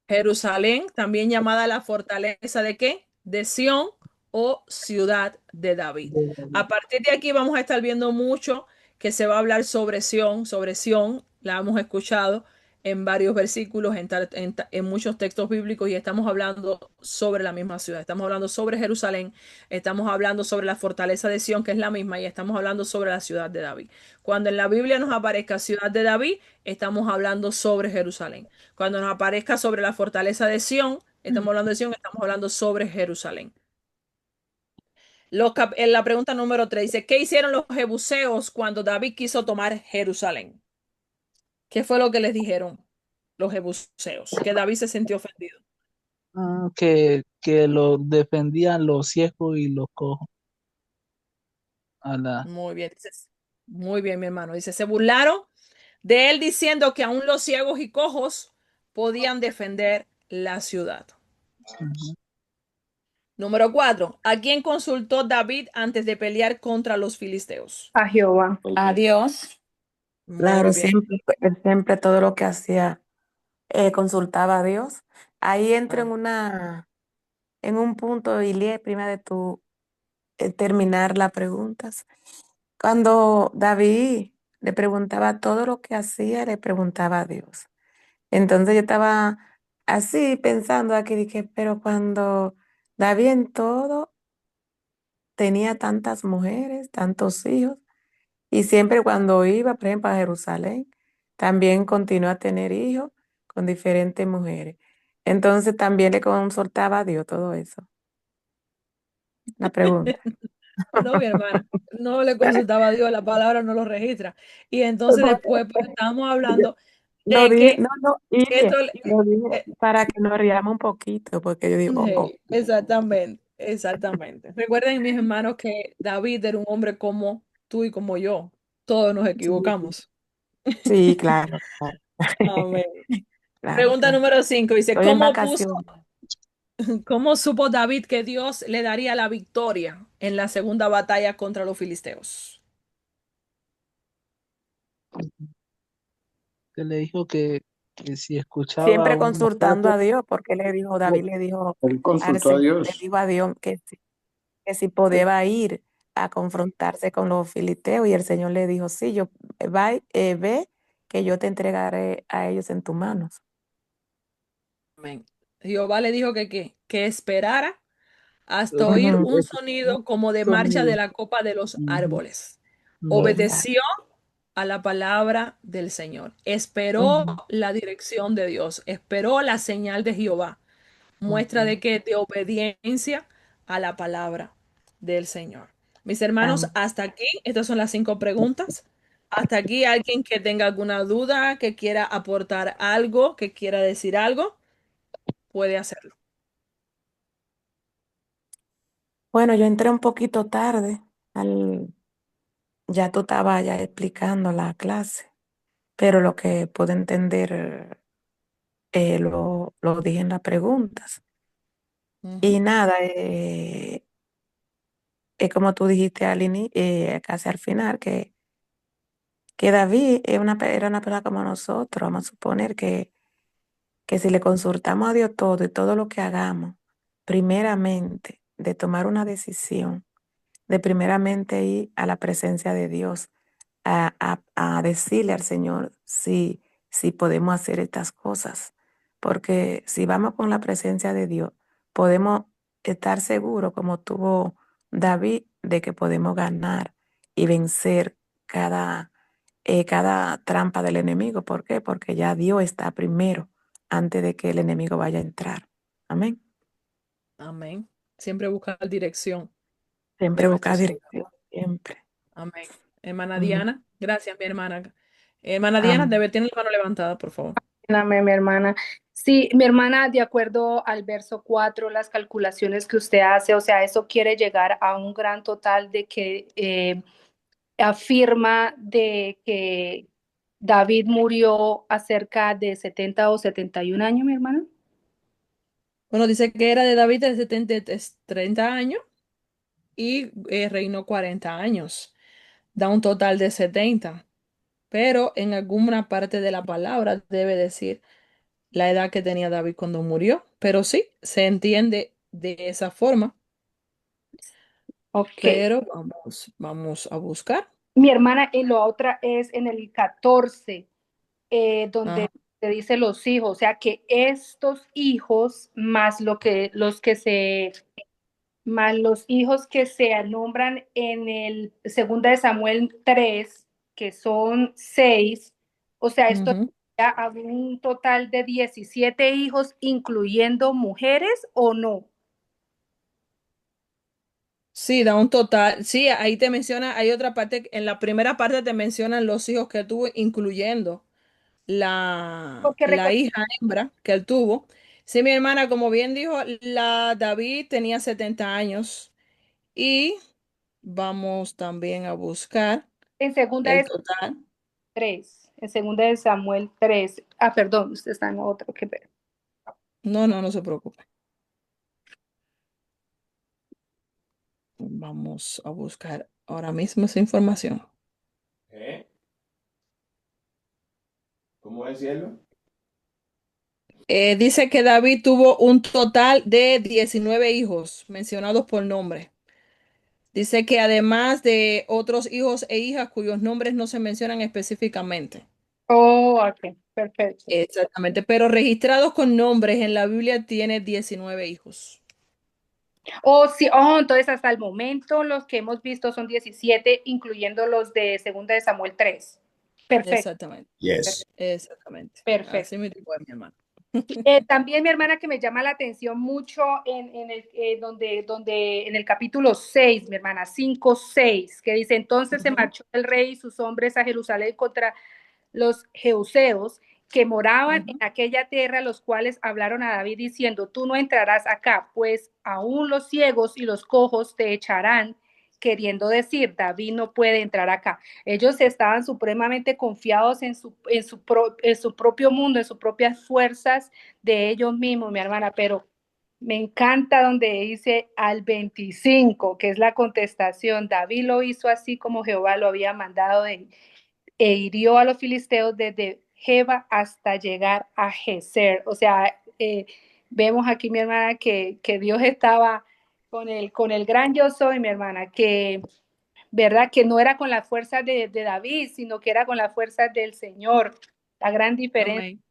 Jerusalén, también llamada la fortaleza de qué? De Sión o ciudad de David. A partir de aquí vamos a estar viendo mucho que se va a hablar sobre Sión, la hemos escuchado en varios versículos, en muchos textos bíblicos y estamos hablando sobre la misma ciudad. Estamos hablando sobre Jerusalén, estamos hablando sobre la fortaleza de Sión, que es la misma, y estamos hablando sobre la ciudad de David. Cuando en la Biblia nos aparezca ciudad de David, estamos hablando sobre Jerusalén. Cuando nos aparezca sobre la fortaleza de Sión, estamos hablando de Sión, estamos hablando sobre Jerusalén. En la pregunta número 3 dice, ¿qué hicieron los jebuseos cuando David quiso tomar Jerusalén? ¿Qué fue lo que les dijeron los jebuseos? Que David se sintió ofendido. Que lo defendían los ciegos y los cojos. Muy bien, muy bien, mi hermano. Dice, se burlaron de él diciendo que aún los ciegos y cojos podían defender la ciudad. Ujú. Número 4. ¿A quién consultó David antes de pelear contra los filisteos? A Jehová. A Dios. Claro, Muy bien. él siempre todo lo que hacía consultaba a Dios. Ahí entro en un punto, Ilie, prima de tu terminar las preguntas. Cuando David le preguntaba todo lo que hacía, le preguntaba a Dios. Entonces yo estaba así pensando aquí, dije, pero cuando David en todo tenía tantas mujeres, tantos hijos, y siempre cuando iba, por ejemplo, a Jerusalén, también continuó a tener hijos con diferentes mujeres. Entonces también le consultaba a Dios todo eso. La pregunta. No, mi hermana, no le consultaba a Dios, la palabra no lo registra. Y entonces después pues, estamos hablando Lo de dije, que no, no, esto, Irie, lo dije eh, para que nos riamos un poquito, porque yo digo, oh, exactamente, exactamente. Recuerden, mis hermanos, que David era un hombre como tú y como yo. Todos nos sí, equivocamos. sí, claro, claro, Amén. claro, Pregunta claro. número 5 dice, Estoy en vacaciones. ¿cómo supo David que Dios le daría la victoria en la segunda batalla contra los filisteos? Que le dijo que si escuchaba Siempre una consultando voz, a Dios, porque le dijo, David le dijo Él consultó a le Dios. dijo a Dios que si podía ir a confrontarse con los filisteos, y el Señor le dijo, sí, ve que yo te entregaré a ellos en tus manos. Amén. Jehová le dijo que, ¿qué? Que esperara hasta entonces, oír Ujú, un sonido como de marcha sonido. de la copa de los Ujú, árboles. ujú, exacto. Obedeció a la palabra del Señor. Esperó Ujú, la dirección de Dios. Esperó la señal de Jehová. Muestra ujú. de que de obediencia a la palabra del Señor. Mis hermanos, Am- hasta aquí, estas son las 5 preguntas. Hasta aquí alguien que tenga alguna duda, que quiera aportar algo, que quiera decir algo, puede hacerlo. Bueno, yo entré un poquito tarde, al, ya tú estabas ya explicando la clase, pero lo que pude entender lo dije en las preguntas. Ujú. Y nada, es como tú dijiste casi al final, que David era una persona como nosotros. Vamos a suponer que si le consultamos a Dios todo y todo lo que hagamos, primeramente de tomar una decisión, de primeramente ir a la presencia de Dios, a decirle al Señor si podemos hacer estas cosas. Porque si vamos con la presencia de Dios, podemos estar seguros, como tuvo David, de que podemos ganar y vencer cada trampa del enemigo. ¿Por qué? Porque ya Dios está primero antes de que el enemigo vaya a entrar. Amén. Amén. Siempre buscar dirección de Siempre nuestro buscar Señor. dirección, siempre. Amén. Hermana Ujú. Diana, gracias, mi hermana. Hermana Diana, Amén. debe tener la mano levantada, por favor. Amén, mi hermana. Sí, mi hermana, de acuerdo al verso 4, las calculaciones que usted hace, o sea, eso quiere llegar a un gran total de que afirma de que David murió a cerca de 70 o 71 años, mi hermana. Bueno, dice que era de David de 30 años y reinó 40 años. Da un total de 70. Pero en alguna parte de la palabra debe decir la edad que tenía David cuando murió. Pero sí, se entiende de esa forma. Ok. Pero vamos a buscar. Mi hermana, y la otra es en el 14, donde Ajá. se dice los hijos, o sea que estos hijos más los que se más los hijos que se nombran en el segunda de Samuel 3, que son 6, o sea, esto Ujú. ya a un total de 17 hijos, incluyendo mujeres o no. Sí, da un total. Sí, ahí te menciona, hay otra parte, en la primera parte te mencionan los hijos que tuvo, incluyendo Porque la hija hembra que él tuvo. Sí, mi hermana, como bien dijo, la David tenía 70 años y vamos también a buscar en segunda el de total. 3, en segunda de Samuel 3. Ah, perdón, usted está en otro que ver. No, no, no se preocupe. Vamos a buscar ahora mismo esa información. ¿Eh? ¿Cómo decirlo? Dice que David tuvo un total de 19 hijos mencionados por nombre. Dice que además de otros hijos e hijas cuyos nombres no se mencionan específicamente. Oh, ok, perfecto. Exactamente, pero registrados con nombres en la Biblia tiene 19 hijos. Oh, sí, oh, entonces hasta el momento los que hemos visto son 17, incluyendo los de segunda de Samuel 3. Perfecto, Exactamente, Yes. exactamente. perfecto. Así me dijo mi hermano. También mi hermana que me llama la atención mucho en el, en el capítulo 6, mi hermana, 5 6, que dice, entonces se Ujú, marchó el rey y sus hombres a Jerusalén contra los Jeuseos que moraban en ujú. aquella tierra, los cuales hablaron a David diciendo, tú no entrarás acá, pues aún los ciegos y los cojos te echarán, queriendo decir, David no puede entrar acá. Ellos estaban supremamente confiados en su propio mundo, en sus propias fuerzas de ellos mismos, mi hermana, pero me encanta donde dice al 25, que es la contestación, David lo hizo así como Jehová lo había mandado e hirió a los filisteos desde Jeba hasta llegar a Geser. O sea, vemos aquí, mi hermana, que Dios estaba con el gran yo soy, mi hermana, que verdad que no era con la fuerza de David, sino que era con la fuerza del Señor. La gran diferencia. Amén.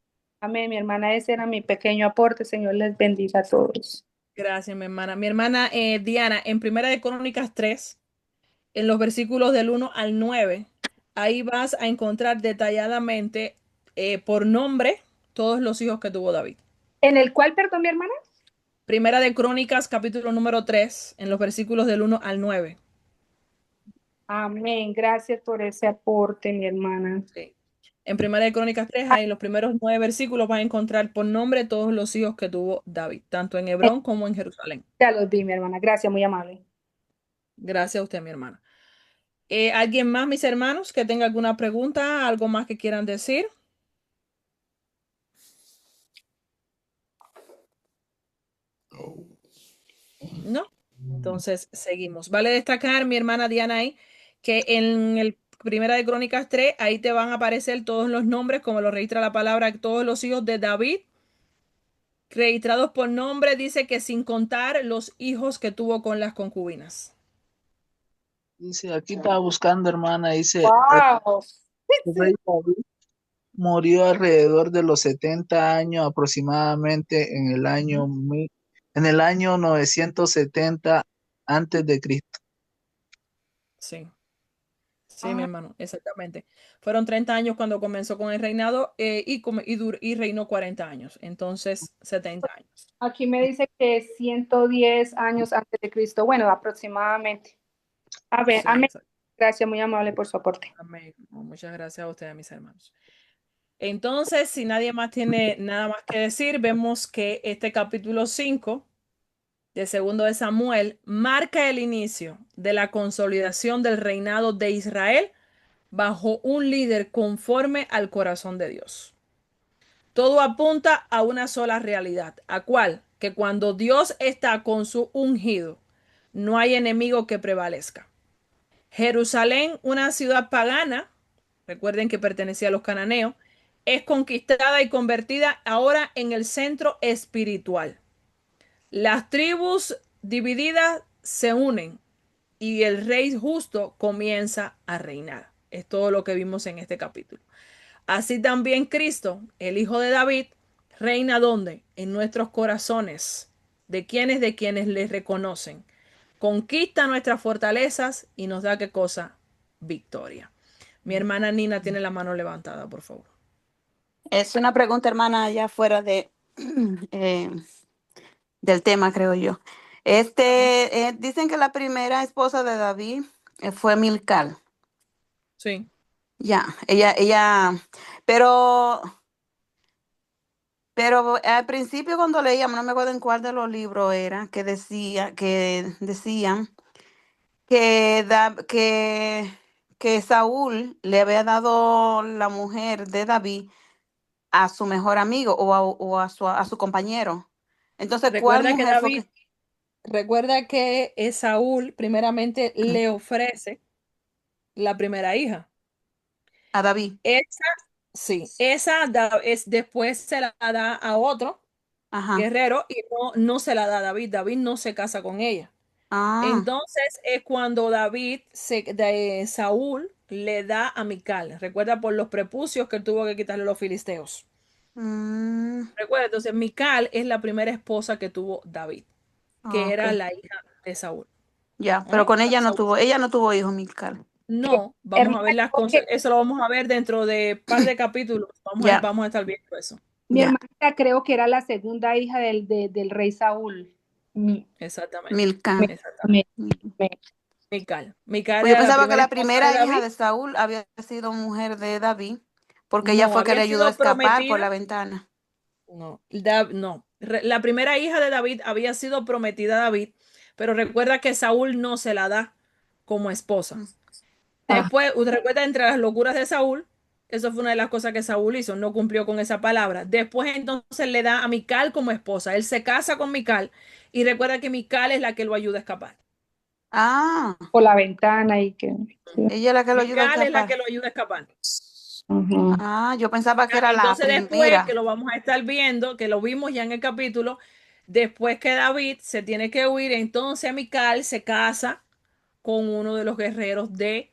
Amén, mi hermana, ese era mi pequeño aporte. Señor les bendiga a todos. Gracias, mi hermana. Mi hermana Diana, en Primera de Crónicas 3, en los versículos del 1 al 9, ahí vas a encontrar detalladamente por nombre todos los hijos que tuvo David. En el cual, perdón, mi hermana. Primera de Crónicas, capítulo número 3, en los versículos del 1 al 9. Amén. Gracias por ese aporte, mi hermana. Sí. En Primera de Crónicas 3, ahí en los primeros 9 versículos vas a encontrar por nombre todos los hijos que tuvo David, tanto en Hebrón como en Jerusalén. Ya los vi, mi hermana. Gracias, muy amable. Gracias a usted, mi hermana. ¿Alguien más, mis hermanos, que tenga alguna pregunta, algo más que quieran decir? No. Entonces, seguimos. Vale destacar, mi hermana Diana, ahí, que en el Primera de Crónicas 3, ahí te van a aparecer todos los nombres, como lo registra la palabra, todos los hijos de David, registrados por nombre, dice que sin contar los hijos que tuvo con las concubinas. Dice, aquí estaba buscando, hermana, dice, Wow. el rey David murió alrededor de los 70 años aproximadamente en el año 970 antes de Cristo. Sí. Sí, mi hermano, exactamente. Fueron 30 años cuando comenzó con el reinado y reinó 40 años, entonces 70 años. Aquí me dice que 110 años antes de Cristo. Bueno, aproximadamente. A ver, Sí, amén. exacto. Gracias, muy amable por su aporte. Amén. Muchas gracias a ustedes, mis hermanos. Entonces, si nadie más tiene nada más que decir, vemos que este capítulo 5 de segundo de Samuel marca el inicio de la consolidación del reinado de Israel bajo un líder conforme al corazón de Dios. Todo apunta a una sola realidad, ¿a cuál? Que cuando Dios está con su ungido, no hay enemigo que prevalezca. Jerusalén, una ciudad pagana, recuerden que pertenecía a los cananeos, es conquistada y convertida ahora en el centro espiritual. Las tribus divididas se unen y el rey justo comienza a reinar. Es todo lo que vimos en este capítulo. Así también Cristo, el Hijo de David, reina ¿dónde? En nuestros corazones, de quienes le reconocen. Conquista nuestras fortalezas y nos da ¿qué cosa? Victoria. Mi hermana Nina tiene la mano levantada, por favor. Es una pregunta, hermana, ya fuera de eh, del tema, creo yo. Dicen que la primera esposa de David fue Milcal. Sí. Ya, pero, pero al principio cuando leíamos, no me acuerdo en cuál de los libros era, que decían que Saúl le había dado la mujer de David a su mejor amigo o a su compañero. Entonces, ¿cuál Recuerda que mujer fue David, recuerda que Saúl primeramente le ofrece la primera hija. a David? Esa, sí, después se la da a otro Ajá. guerrero y no se la da a David. David no se casa con ella. Ah, Entonces es cuando Saúl le da a Mical. Recuerda por los prepucios que tuvo que quitarle los filisteos. mm, Recuerda, entonces Mical es la primera esposa que tuvo David, que ok. era la hija de Saúl. Ya, pero ¿Eh? con Saúl. ella no tuvo hijos, Milcal. No, vamos Hermana, a ver las cosas. Eso lo vamos a ver dentro de par de capítulos. Ya, Vamos a estar viendo eso. mi ya, hermanita creo que era la segunda hija del rey Saúl. Mi- Exactamente. Milcal. me- Exactamente. me- Mm. me- Mical. Mical Pues yo era la pensaba que primera la esposa de primera hija David. de Saúl había sido mujer de David, porque ella No, fue que le había ayudó a sido escapar por prometida. la ventana. No, no. La primera hija de David había sido prometida a David, pero recuerda que Saúl no se la da como esposa. Mm. Ah, Después, usted recuerda entre las locuras de Saúl, eso fue una de las cosas que Saúl hizo, no cumplió con esa palabra. Después entonces le da a Mical como esposa. Él se casa con Mical y recuerda que Mical es la que lo ayuda a escapar. ah, por la ventana y que. Sí. ella es la que lo ayudó a Mical es la que escapar. lo ayuda a escapar. Ujú. Ah, yo pensaba que era la Entonces después, que primera. lo vamos a estar viendo, que lo vimos ya en el capítulo, después que David se tiene que huir, entonces Mical se casa con uno de los guerreros de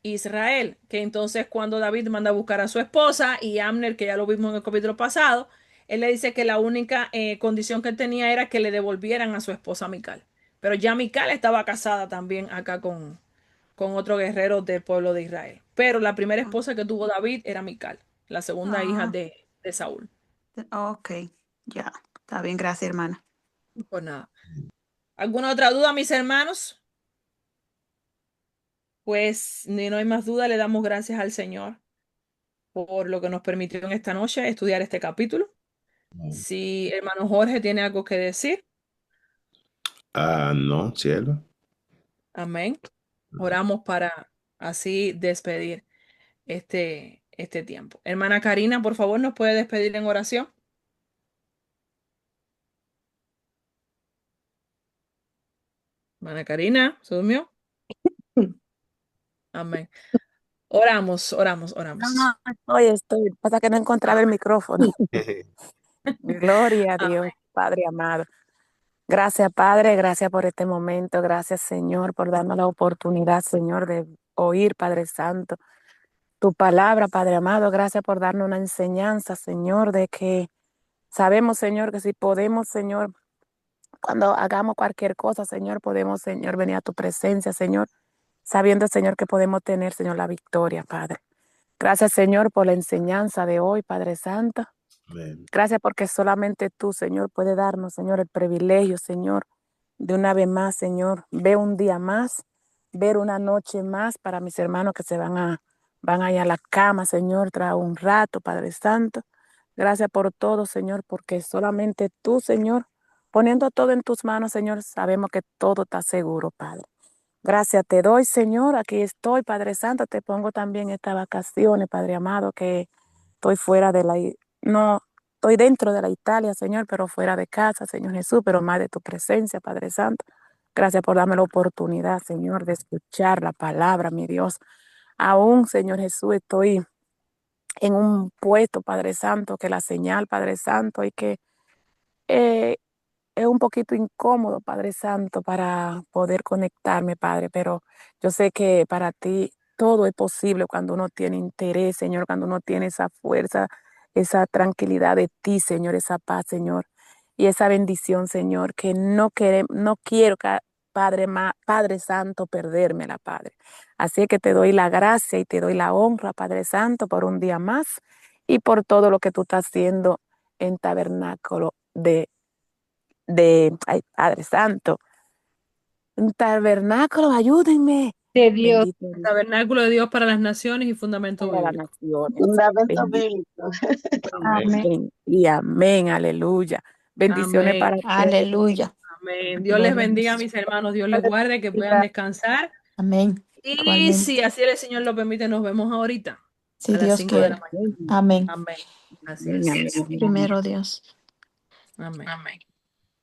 Israel, que entonces cuando David manda a buscar a su esposa y Amner, que ya lo vimos en el capítulo pasado, él le dice que la única condición que él tenía era que le devolvieran a su esposa Mical. Pero ya Mical estaba casada también acá con otro guerrero del pueblo de Israel. Pero la primera esposa que tuvo David era Mical, la segunda hija Ah, de Saúl. ok, ya. Está bien, gracias, hermana. Pues nada. ¿Alguna otra duda, mis hermanos? Pues ni no hay más duda, le damos gracias al Señor por lo que nos permitió en esta noche estudiar este capítulo. Si hermano Jorge tiene algo que decir, No, cielo. amén. Oramos para así despedir este tiempo. Hermana Karina, por favor, ¿nos puede despedir en oración? Hermana Karina, ¿se durmió? Amén. Oramos, oramos, oramos. No, estoy. Pasa que no encontraba el micrófono. Gloria a Dios, Amén. Padre amado. Gracias, Padre, gracias por este momento. Gracias, Señor, por darnos la oportunidad, Señor, de oír, Padre Santo, tu palabra, Padre amado. Gracias por darnos una enseñanza, Señor, de que sabemos, Señor, que si podemos, Señor, cuando hagamos cualquier cosa, Señor, podemos, Señor, venir a tu presencia, Señor, sabiendo, Señor, que podemos tener, Señor, la victoria, Padre. Gracias, Señor, por la enseñanza de hoy, Padre Santo. Amén. Gracias porque solamente tú, Señor, puedes darnos, Señor, el privilegio, Señor, de una vez más, Señor, ver un día más, ver una noche más para mis hermanos que van a ir a la cama, Señor, tras un rato, Padre Santo. Gracias por todo, Señor, porque solamente tú, Señor, poniendo todo en tus manos, Señor, sabemos que todo está seguro, Padre. Gracias te doy, Señor. Aquí estoy, Padre Santo. Te pongo también estas vacaciones, Padre amado, que estoy fuera de no, estoy dentro de la Italia, Señor, pero fuera de casa, Señor Jesús, pero más de tu presencia, Padre Santo. Gracias por darme la oportunidad, Señor, de escuchar la palabra, mi Dios. Aún, Señor Jesús, estoy en un puesto, Padre Santo, que la señal, Padre Santo, y que eh, es un poquito incómodo, Padre Santo, para poder conectarme, Padre, pero yo sé que para ti todo es posible cuando uno tiene interés, Señor, cuando uno tiene esa fuerza, esa tranquilidad de ti, Señor, esa paz, Señor, y esa bendición, Señor, que no quiero, Padre Santo, perdérmela, Padre. Así que te doy la gracia y te doy la honra, Padre Santo, por un día más y por todo lo que tú estás haciendo en Tabernáculo ay, Padre Santo, un tabernáculo, ayúdenme. De Dios. Bendito Dios Tabernáculo de Dios para las naciones y fundamento para las bíblico. naciones. Fundamento Bendito. bíblico. Amén. Amén. Y amén, aleluya. Bendiciones Amén. para ustedes. Aleluya. Amén. Dios les Gloria a bendiga, Dios. mis hermanos. Dios les guarde, que puedan descansar. Amén. Y Igualmente. si así el Señor lo permite, nos vemos ahorita Si a las Dios 5 de la quiere. mañana. Amén. Amén. Así Amén, es. amén, amén. Primero Dios. Amén.